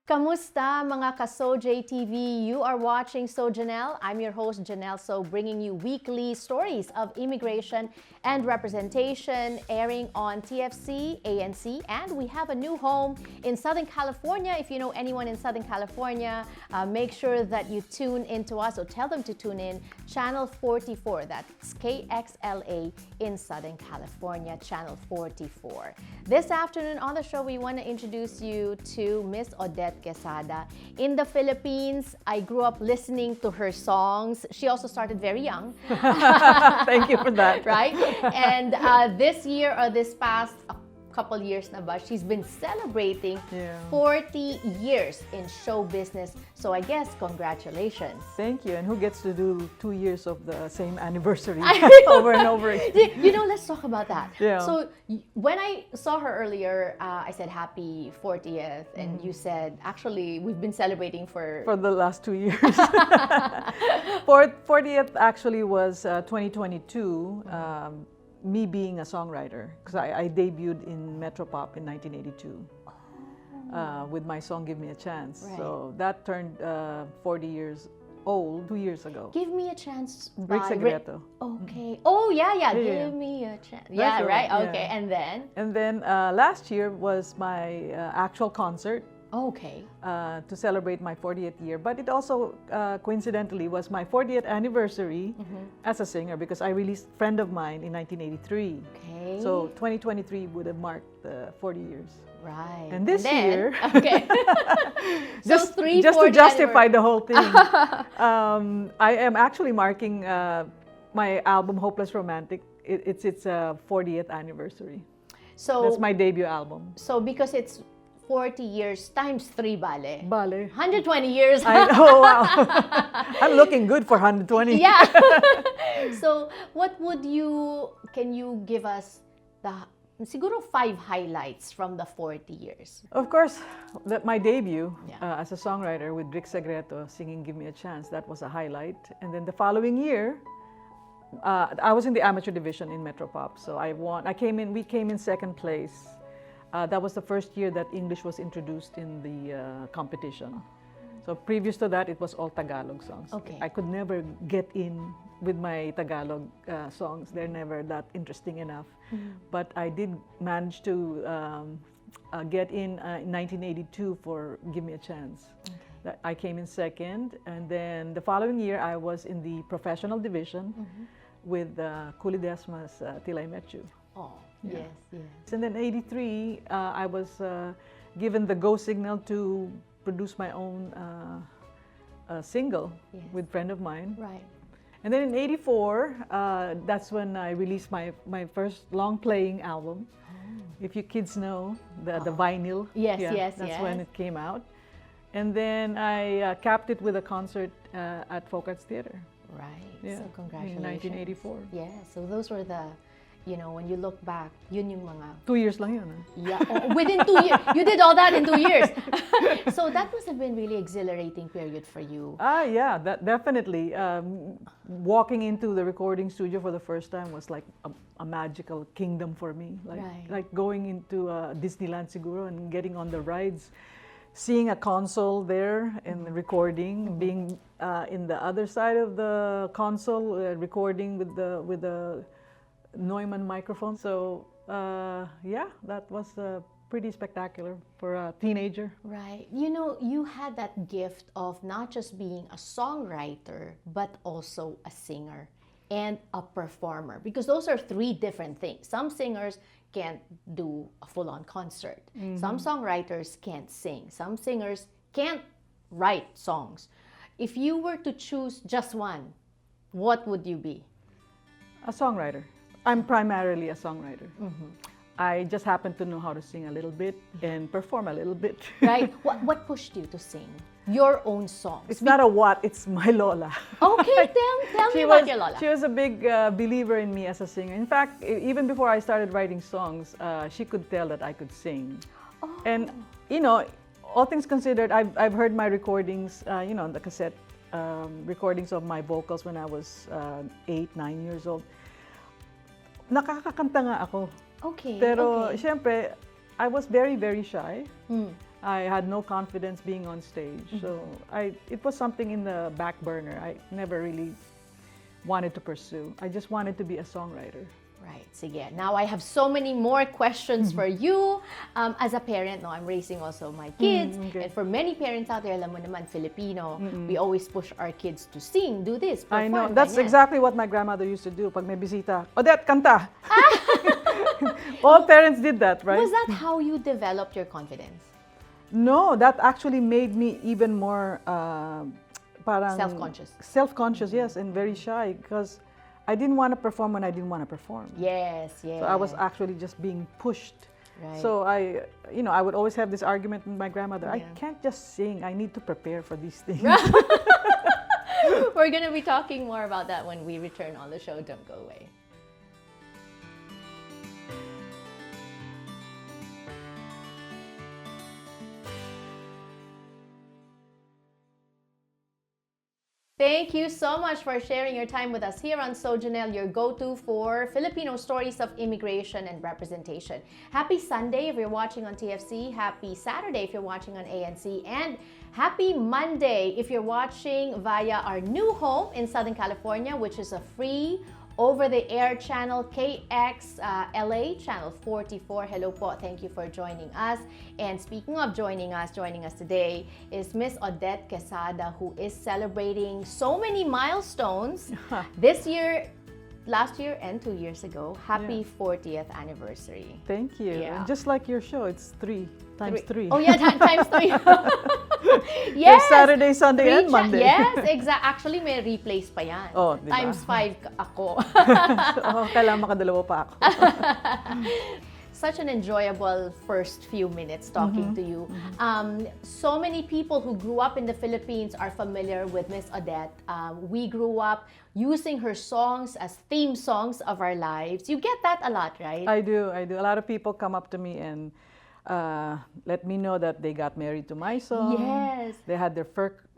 Kamusta mga ka-SoJTV? You are watching So Jannelle. I'm your host Jannelle So, bringing you weekly stories of immigration and representation, airing on TFC, ANC, and we have a new home in Southern California. If you know anyone in Southern California, make sure that you tune into us, or tell them to tune in, Channel 44. That's KXLA in Southern California, Channel 44. This afternoon on the show, we want to introduce you to Miss Odette Quesada. In the Philippines, I grew up listening to her songs. She also started very young. Thank you for that. Right? And this year, or this past couple years na ba, she's been celebrating 40 years in show business. So I guess congratulations. Thank you. And who gets to do 2 years of the same anniversary over and over again? You know, let's talk about that. Yeah. So when I saw her earlier, I said happy 40th, and you said actually we've been celebrating for the last 2 years. 40th actually was 2022. Me being a songwriter, because I debuted in Metropop in 1982 with my song "Give Me a Chance." Right. So that turned 40 years old 2 years ago. Give Me a Chance Rick by Segreto. Okay. Oh yeah. Yeah. Give me a chance. That's Yeah, right. right, Okay. yeah. And then last year was my actual concert. okay. To celebrate my 40th year, but it also coincidentally was my 40th anniversary as a singer, because I released Friend of Mine in 1983. Okay. So 2023 would have marked 40 years. Right. And this then, year, okay. just so to justify the whole thing, I am actually marking my album Hopeless Romantic. It's its 40th anniversary. So That's my debut album. So because it's 40 years times 3 bale. Bale. 120 years. Oh wow. I'm looking good for 120. Yeah. So can you give us siguro 5 highlights from the 40 years? Of course, my debut Yeah. as a songwriter with Rick Segreto singing "Give Me a Chance," that was a highlight. And then the following year, I was in the amateur division in Metropop, so I won. We came in second place. That was the first year that English was introduced in the competition. So previous to that, it was all Tagalog songs. Okay. I could never get in with my Tagalog songs. They're never that interesting enough. But I did manage to get in 1982 for "Give Me a Chance." Okay. I came in second, and then the following year I was in the professional division with Kuli Desma's "Till I Met You." Oh, Yeah. yes. And then 83, I was given the go signal to produce my own single with Friend of Mine. Right. And then in 84, that's when I released my first long playing album. If you kids know, the vinyl. Yes, That's when it came out. And then I capped it with a concert at Folk Arts Theater. Right. Yeah, So congratulations. in 1984. Yeah. So those were when you look back, yun yung mga 2 years lang yun. Yeah, within 2 years. You did all that in 2 years. So that must have been really exhilarating period for you. Yeah, that definitely. Walking into the recording studio for the first time was like a magical kingdom for me. Like going into Disneyland siguro and getting on the rides, seeing a console there and recording, being in the other side of the console, recording with the Neumann microphone. So that was pretty spectacular for a teenager. Right. You had that gift of not just being a songwriter, but also a singer and a performer, because those are 3 different things. Some singers can't do a full-on concert. Some songwriters can't sing. Some singers can't write songs. If you were to choose just one, what would you be? A songwriter. I'm primarily a songwriter. I just happen to know how to sing a little bit and perform a little bit. Right? What pushed you to sing your own songs? It's not a what, it's my Lola. Okay, tell me about your Lola. She was a big believer in me as a singer. In fact, even before I started writing songs, she could tell that I could sing. Oh. And, all things considered, I've heard my recordings, the cassette recordings of my vocals when I was 8, 9 years old. Nakakakanta nga ako. Okay. Pero, okay. syempre, I was very, very shy. I had no confidence being on stage. So it was something in the back burner. I never really wanted to pursue. I just wanted to be a songwriter. Right. Sige. Now I have so many more questions for you. As a parent, no, I'm raising also my kids. And for many parents out there, alam mo naman, Filipino, we always push our kids to sing, do this, perform. I know. That's exactly what my grandmother used to do. Pag may bisita, Odette, kanta! All parents did that, right? Was that how you developed your confidence? No, that actually made me even more parang Self-conscious. Self-conscious, yes, and very shy because I didn't want to perform when I didn't want to perform. Yes, yes. So I was actually just being pushed. Right. So I would always have this argument with my grandmother. I can't just sing. I need to prepare for these things. We're going to be talking more about that when we return on the show. Don't go away. Thank you so much for sharing your time with us here on So Jannelle, your go-to for Filipino stories of immigration and representation. Happy Sunday if you're watching on TFC. Happy Saturday if you're watching on ANC. And happy Monday if you're watching via our new home in Southern California, which is a free over-the-air channel, KX LA, channel 44. Hello po. Thank you for joining us. And speaking of joining us today is Miss Odette Quesada, who is celebrating so many milestones this year, last year, and 2 years ago. Happy 40th anniversary. Thank you. Yeah. And just like your show, it's 3 times 3. Oh yeah, times 3. Yes. Yes. Saturday, Sunday, and Monday. Yes, exactly. Actually, may replace pa yan. Oh, diba? Times 5 ako. So, kailangan makadalawa pa ako. Such an enjoyable first few minutes talking to you. So many people who grew up in the Philippines are familiar with Miss Odette. We grew up using her songs as theme songs of our lives. You get that a lot, right? I do. A lot of people come up to me and let me know that they got married to my song. Yes. They had their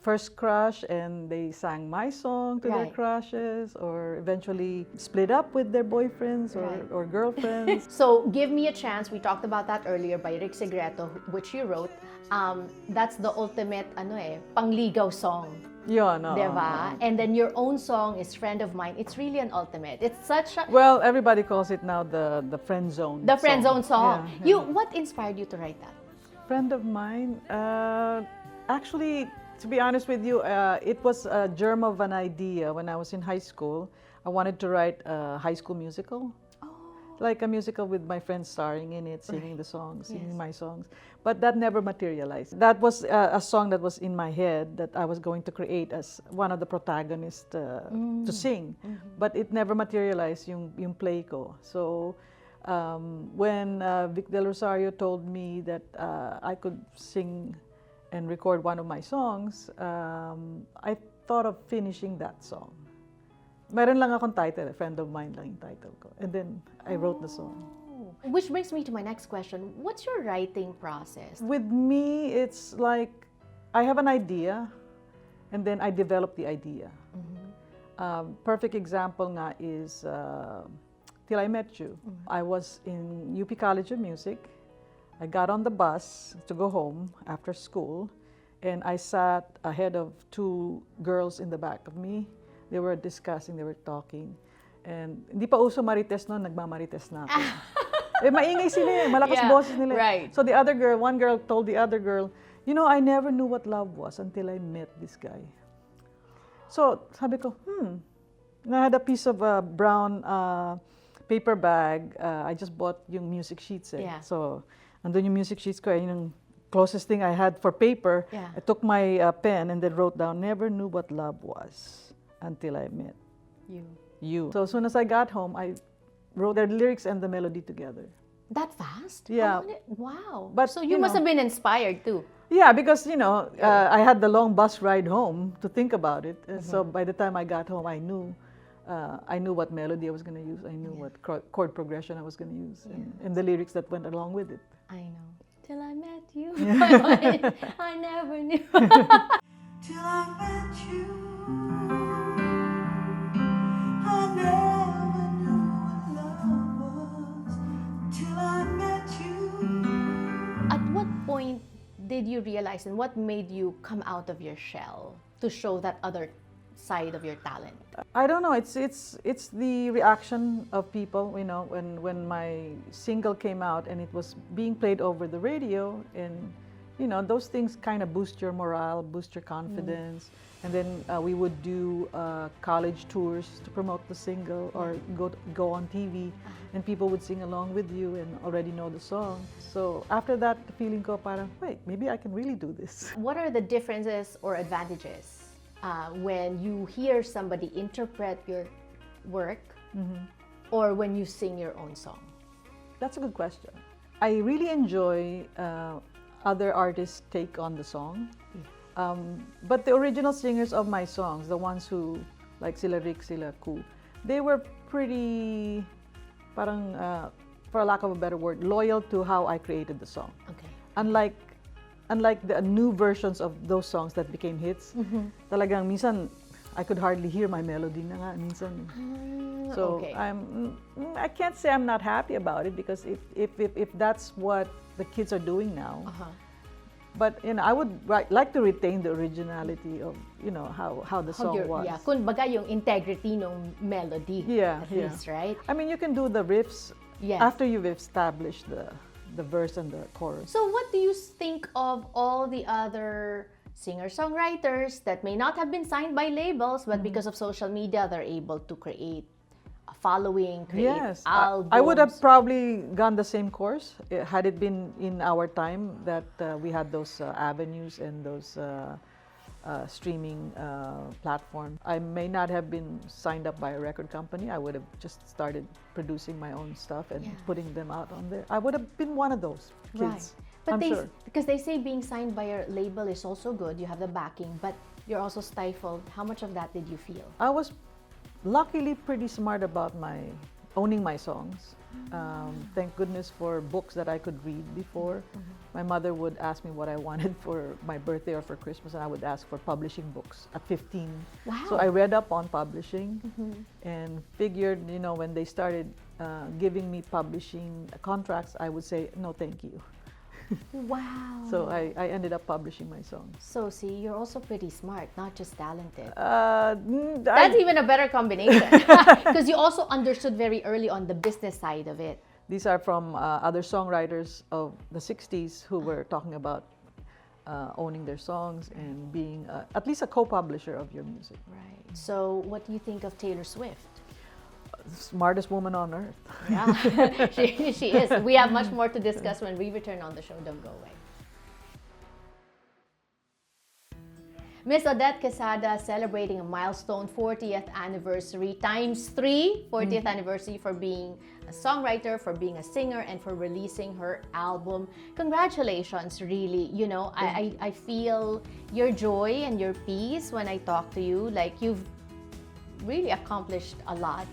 first crush and they sang my song to their crushes, or eventually split up with their boyfriends or girlfriends. So, Give Me a Chance, we talked about that earlier by Rick Segreto, which you wrote. That's the ultimate pangligaw song. Yeah, no. Diba? And then your own song is Friend of Mine. It's really an ultimate. It's such a... Well, everybody calls it now the friend zone. The friend zone song. Yeah. What inspired you to write that? Friend of mine, actually, to be honest with you, it was a germ of an idea when I was in high school. I wanted to write a high school musical. Like a musical with my friends starring in it, singing the songs, singing my songs. But that never materialized. That was a song that was in my head that I was going to create as one of the protagonists to sing. But it never materialized yung play ko. So when Vic Del Rosario told me that I could sing and record one of my songs, I thought of finishing that song. Meron lang akong title, a friend of mine lang yung title ko. And then I wrote the song. Which brings me to my next question. What's your writing process? With me, it's like I have an idea and then I develop the idea. Perfect example nga is Till I Met You. I was in UP College of Music. I got on the bus to go home after school and I sat ahead of 2 girls in the back of me. They were discussing, they were talking. And hindi pa uso marites noon, nagmamarites na ako. Maingay sila malakas boses nila. Right. So one girl told the other girl, you know, I never knew what love was until I met this guy. So sabi ko, And I had a piece of brown paper bag. I just bought yung music sheets. Yeah. So andun yung music sheets ko, yung closest thing I had for paper. Yeah. I took my pen and then wrote down, never knew what love was until I met you. So as soon as I got home, I wrote their lyrics and the melody together. That fast? Yeah. Wow. But, so you must have been inspired too. Yeah, because I had the long bus ride home to think about it. So by the time I got home, I knew what melody I was going to use. I knew what chord progression I was going to use, and the lyrics that went along with it. I know. Till I met you, I never knew. Till I met you, I never knew what love was. Till I met you. At what point did you realize and what made you come out of your shell to show that other side of your talent? I don't know. It's the reaction of people. You know, when my single came out and it was being played over the radio, and you know, those things kind of boost your morale, boost your confidence. And then we would do college tours to promote the single, or go on TV, and people would sing along with you and already know the song. So after that, the feeling ko parang, wait, maybe I can really do this. What are the differences or advantages when you hear somebody interpret your work or when you sing your own song? That's a good question. I really enjoy other artists' take on the song. But the original singers of my songs, the ones who, like sila Rick, sila Ku, they were pretty, parang, for a lack of a better word, loyal to how I created the song. Okay. Unlike the new versions of those songs that became hits, talagang minsan, I could hardly hear my melody na nga, minsan. So okay. I can't say I'm not happy about it, because if that's what the kids are doing now, but you know, I would like to retain the originality of, you know, how the song was. Yeah, kumbaga yung integrity ng melody. Yeah, at least, right? I mean, you can do the riffs after you've established the verse and the chorus. So what do you think of all the other singer-songwriters that may not have been signed by labels, but because of social media, they're able to create a following, create albums? I would have probably gone the same course had it been in our time that we had those avenues and those streaming platforms. I may not have been signed up by a record company. I would have just started producing my own stuff and putting them out on there. I would have been one of those kids. Right. But I'm sure. Because they say being signed by a label is also good. You have the backing, but you're also stifled. How much of that did you feel? I was luckily pretty smart about owning my songs. Thank goodness for books that I could read before. My mother would ask me what I wanted for my birthday or for Christmas, and I would ask for publishing books at 15. Wow. So I read up on publishing and figured, you know, when they started giving me publishing contracts, I would say, no, thank you. Wow. So I ended up publishing my songs. So see, you're also pretty smart, not just talented. That's even a better combination. Because you also understood very early on the business side of it. These are from other songwriters of the 60s who were talking about owning their songs and being at least a co-publisher of your music. Right. So what do you think of Taylor Swift? Smartest woman on earth. Yeah, she is. We have much more to discuss when we return on the show. Don't go away. Miss Odette Quesada celebrating a milestone 40th anniversary ×3 40th anniversary for being a songwriter, for being a singer, and for releasing her album. Congratulations, really. You know, I feel your joy and your peace when I talk to you. Like, you've really accomplished a lot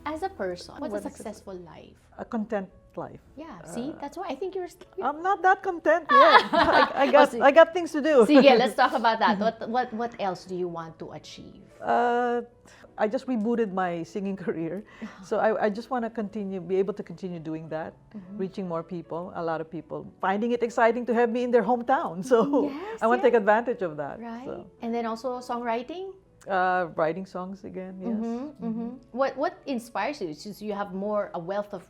as a person. What's a successful life? A content life. Yeah, see, that's why I think you're I'm not that content yet. I got things to do. Sige, let's talk about that. What else do you want to achieve? I just rebooted my singing career, so I just want to be able to continue doing that, reaching more people, a lot of people, finding it exciting to have me in their hometown. So I want to take advantage of that. Right. So. And then also songwriting? Writing songs again, yes. What inspires you? Since you have a wealth of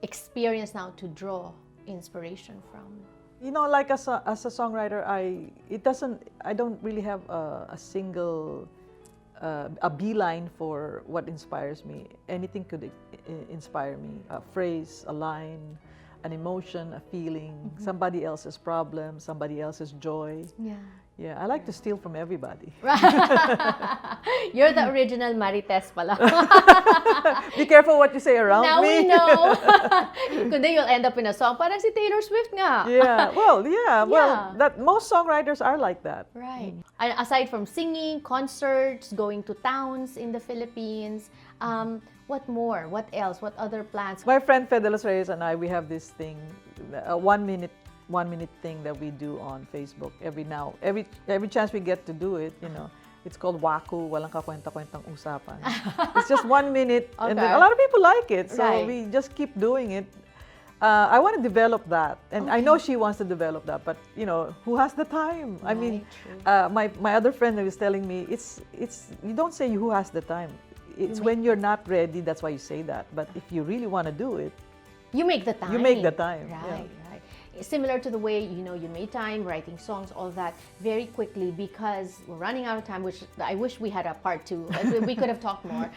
experience now to draw inspiration from. You know, like as a songwriter, I don't really have a single a beeline for what inspires me. Anything could inspire me. A phrase, a line, an emotion, a feeling, somebody else's problem, somebody else's joy. Yeah, I like to steal from everybody. You're the original Marites pala. Be careful what you say around now me. We know. Kundi you'll end up in a song. Parang si Taylor Swift nga. Well, that most songwriters are like that. Right. And aside from singing, concerts, going to towns in the Philippines, what more? What else? What other plans? My friend Fidelis Reyes and I, we have this thing, a 1 minute thing that we do on Facebook every chance we get to do it, you know. It's called Waku, walang kakwenta-kwentang usapan. It's just 1 minute, and then a lot of people like it, so we just keep doing it. I want to develop that, and I know she wants to develop that. But you know, who has the time? I mean, my other friend was telling me, it's you don't say who has the time. It's when you're not ready. That's why you say that. But if you really want to do it, you make the time. You make the time. Right, yeah. right. Similar to the way, you know, you made time writing songs, all that very quickly, because we're running out of time, which I wish we had a part 2. We could have talked more.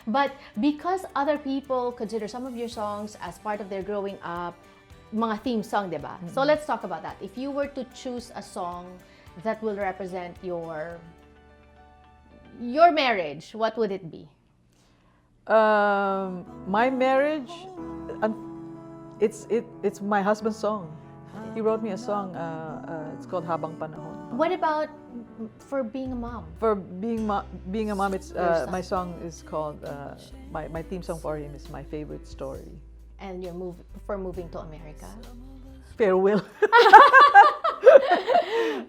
But because other people consider some of your songs as part of their growing up, mga theme song, diba? So let's talk about that. If you were to choose a song that will represent your marriage, what would it be? My marriage, it's my husband's song. He wrote me a song. It's called Habang Panahon. What about for being a mom? For being a mom, it's my song is called my theme song for him is My Favorite Story. And your for moving to America? Farewell.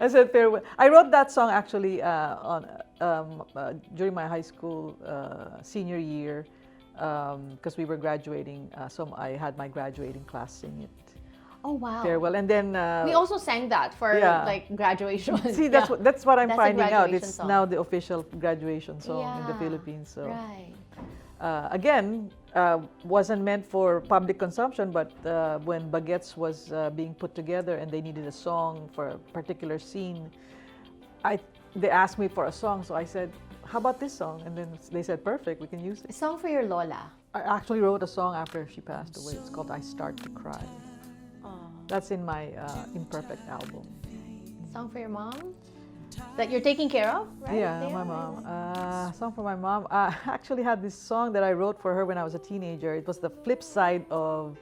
I said farewell. I wrote that song actually during my high school senior year. Because we were graduating, so I had my graduating class sing it. Oh wow! Farewell, and then we also sang that for like graduation. See, that's what I'm finding out. It's song. now the official graduation song in the Philippines. So right. Again, wasn't meant for public consumption, but when Baguettes was being put together and they needed a song for a particular scene, they asked me for a song, so I said, how about this song? And then they said, perfect, we can use it. A song for your Lola. I actually wrote a song after she passed away. It's called I Start to Cry. That's in my Imperfect album. Song for your mom? That you're taking care of, right? Yeah, there, my mom. Song for my mom. I actually had this song that I wrote for her when I was a teenager. It was the flip side of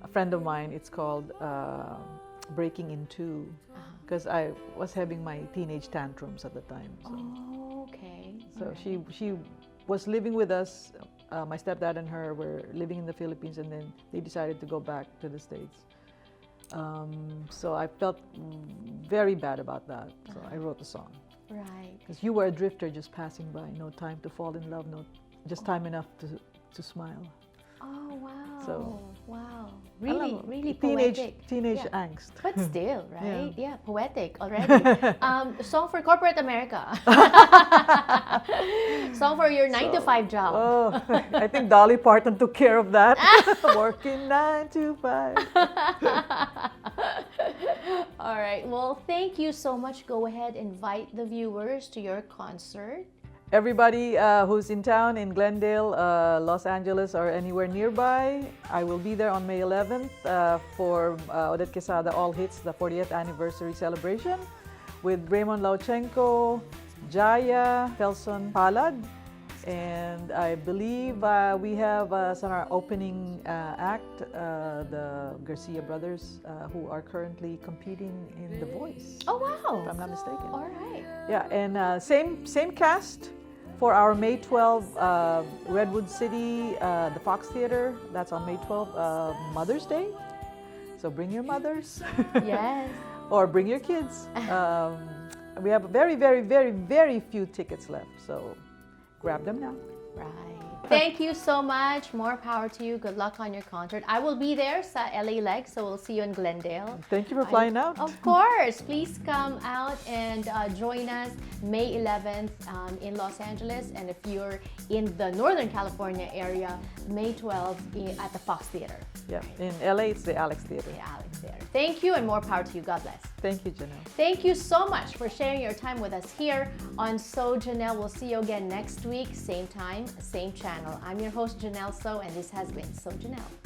a friend of mine. It's called Breaking in Two. Because I was having my teenage tantrums at the time. So. Oh, okay. So she was living with us. My stepdad and her were living in the Philippines, and then they decided to go back to the States. So I felt very bad about that. So I wrote the song. Right. Because you were a drifter just passing by, no time to fall in love, no just time enough to smile. Oh wow! So, wow, really, really teenage poetic. angst. But still, right? Yeah, poetic already. Song for corporate America. Song for your 9 to 5 job. Oh, I think Dolly Parton took care of that. Working 9 to 5. All right. Well, thank you so much. Go ahead, invite the viewers to your concert. Everybody who's in town in Glendale, Los Angeles, or anywhere nearby, I will be there on May 11th for Odette Quesada All Hits, the 40th anniversary celebration, with Raymond Lauchenko, Jaya, Felson Palad, and I believe we have as our opening act the Garcia brothers, who are currently competing in The Voice. Oh wow! If I'm not mistaken. All right. Yeah, and same cast for our May 12 Redwood City, the Fox Theater. That's on May 12, Mother's Day. So bring your mothers. Yes. Or bring your kids. We have very, very, very, very few tickets left. So grab them now. Right. Thank you so much. More power to you. Good luck on your concert. I will be there sa LA leg, so we'll see you in Glendale. Thank you for flying out. Of course. Please come out and join us May 11th in Los Angeles. And if you're in the Northern California area, May 12th at the Fox Theater. Yeah, in LA, it's the Alex Theater. The Alex Theater. Thank you and more power to you. God bless. Thank you, Jannelle. Thank you so much for sharing your time with us here on So Jannelle. We'll see you again next week, same time, same channel. I'm your host, Jannelle So, and this has been So Jannelle.